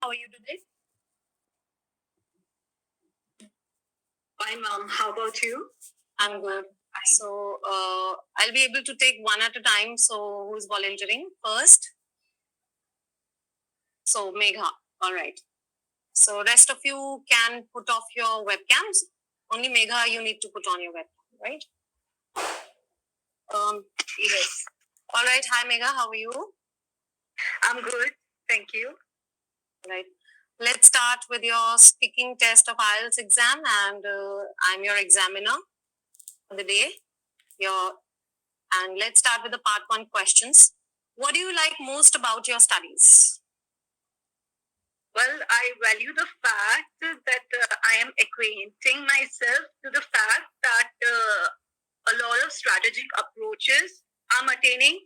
How are you today? Fine, ma'am. How about you? I'm good. So I'll be able to take one at a time. So who's volunteering first? So Megha. All right. So rest of you can put off your webcams. Only Megha, you need to put on your webcam, right? Yes. All right. Hi Megha, how are you? I'm good. Thank you. All right. Let's start with your speaking test of IELTS exam, and I'm your examiner for the day. And let's start with the part one questions. What do you like most about your studies? Well, I value the fact that I am acquainting myself to the fact that a lot of strategic approaches I'm attaining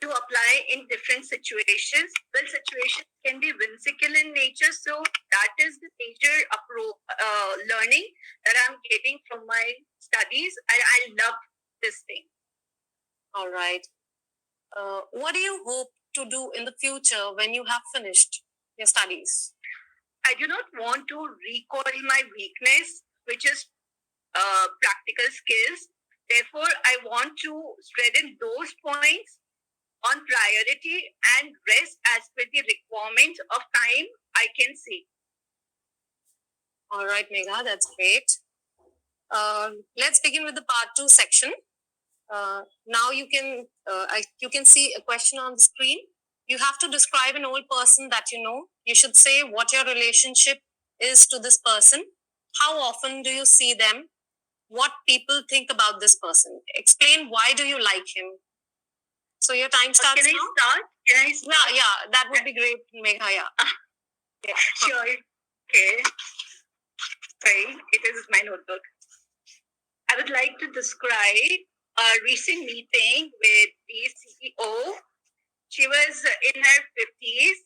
to apply in different situations. Well, situations can be whimsical in nature, so that is the major learning that I'm getting from my studies. I love this thing. All right. What do you hope to do in the future when you have finished your studies? I do not want to recoil my weakness, which is practical skills. Therefore, I want to strengthen those points on priority and rest as per the requirement of time I can see. All right, Megha, that's great. Let's begin with the part two section. Now you can see a question on the screen. You have to describe an old person that you know. You should say what your relationship is to this person. How often do you see them? What people think about this person? Explain why do you like him. So your time starts Can I now? start? Can I start? Yeah, that would be great, Megha. Yeah. Sure. Okay. Sorry, it is my notebook. I would like to describe a recent meeting with the CEO. She was in her 50s,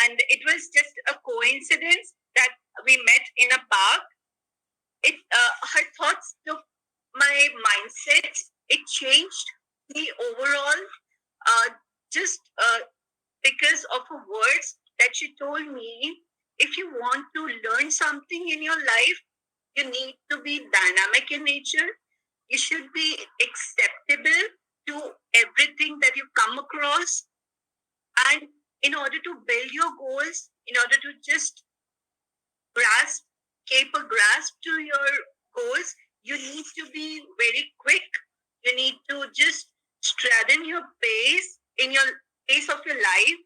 and it was just a coincidence that we met in a park. Her thoughts took my mindset. It changed the overall, just because of her words that she told me. If you want to learn something in your life, you need to be dynamic in nature. You should be acceptable to everything that you come across. And in order to build your goals, in order to just keep a grasp to your goals, you need to be very quick. You need to just strengthen your pace in your pace of your life.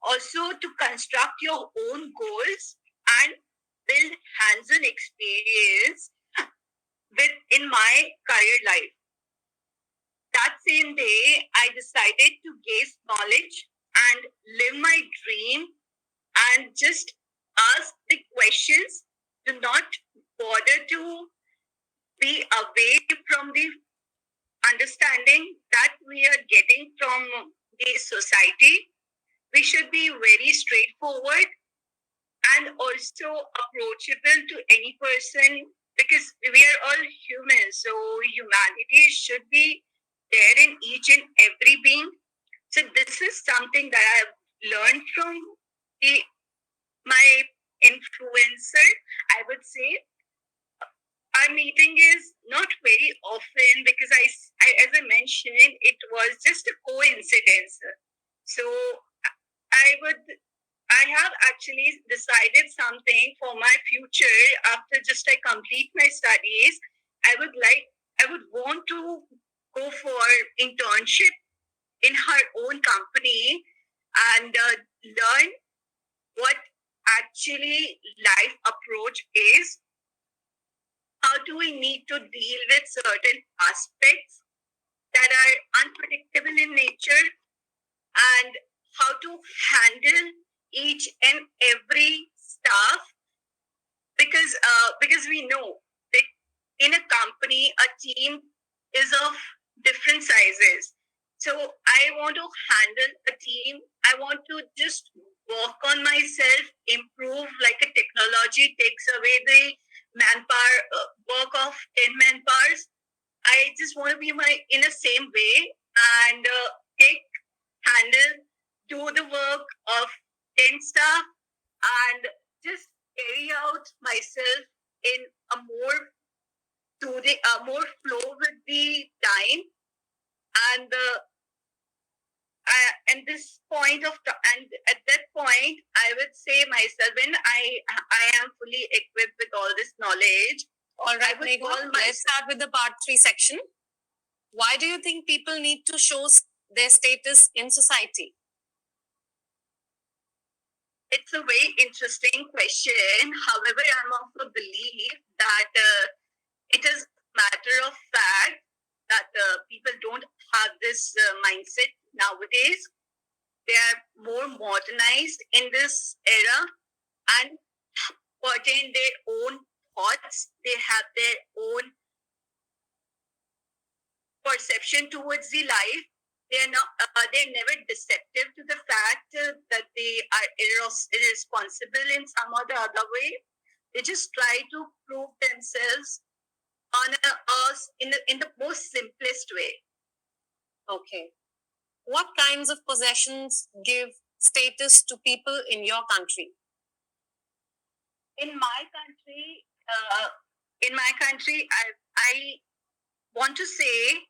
Also, to construct your own goals and build hands-on experience in my career life. That same day, I decided to gain knowledge and live my dream and just ask the questions. Do not bother to be away from the understanding that we are getting from the society. We should be very straightforward and also approachable to any person, because we are all humans. So humanity should be there in each and every being. So this is something that I've learned from my influencer, I would say. Our meeting is not very often because as I mentioned, it was just a coincidence. So I have actually decided something for my future after just I complete my studies. I would want to go for internship in her own company and learn what actually life approach is. How do we need to deal with certain aspects that are unpredictable in nature, and how to handle each and every staff, because we know that in a company a team is of different sizes. So I want to handle a team. I want to just work on myself, improve. Like a technology takes away the manpower work of 10 manpowers. I just want to be in the same way and take handle do the work of attend stuff and just carry out myself in a more flow with the time and the and this point of and at that point I would say myself when I am fully equipped with all this knowledge. All right, would Megha, call let's myself- start with the part 3 section. Why do you think people need to show their status in society? It's a very interesting question. However, I'm of the belief that it is matter of fact that people don't have this mindset nowadays. They are more modernized in this era and pertain their own thoughts. They have their own perception towards the life. They're not. They're never deceptive to the fact that they are irresponsible in some or the other way. They just try to prove themselves in the most simplest way. Okay. What kinds of possessions give status to people in your country? In my country, I want to say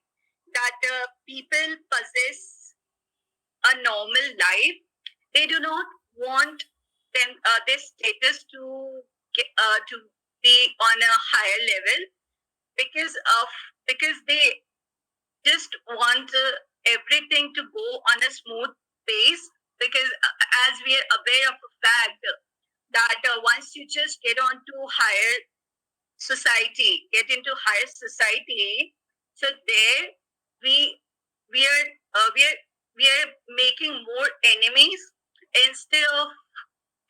that people possess a normal life. They do not want their status to be on a higher level because they just want everything to go on a smooth pace. Because as we are aware of the fact that once you just get onto higher society, so there we are making more enemies instead of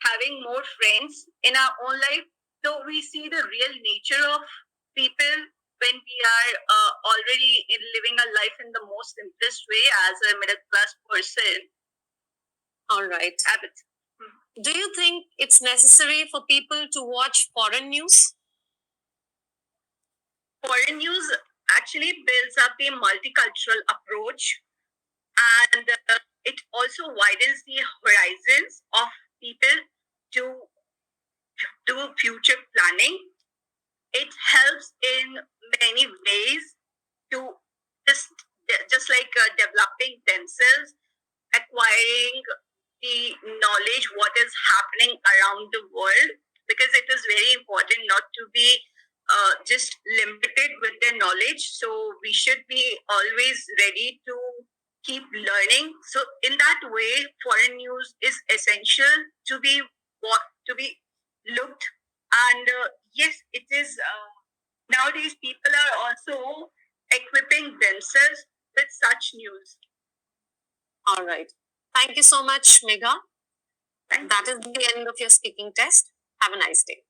having more friends in our own life. So we see the real nature of people when we are already living a life in the most simplest way as a middle class person. All right. Habits. Do you think it's necessary for people to watch foreign news? Foreign news actually builds up a multicultural approach, and it also widens the horizons of people to do future planning. It helps in many ways to just like developing themselves, acquiring the knowledge what is happening around the world, because it is very important not to be just limited with their knowledge. So we should be always ready to keep learning. So in that way, foreign news is essential to be looked. And yes, it is. Nowadays, people are also equipping themselves with such news. All right. Thank you so much, Megha. Thank That is the end of your speaking test. Have a nice day.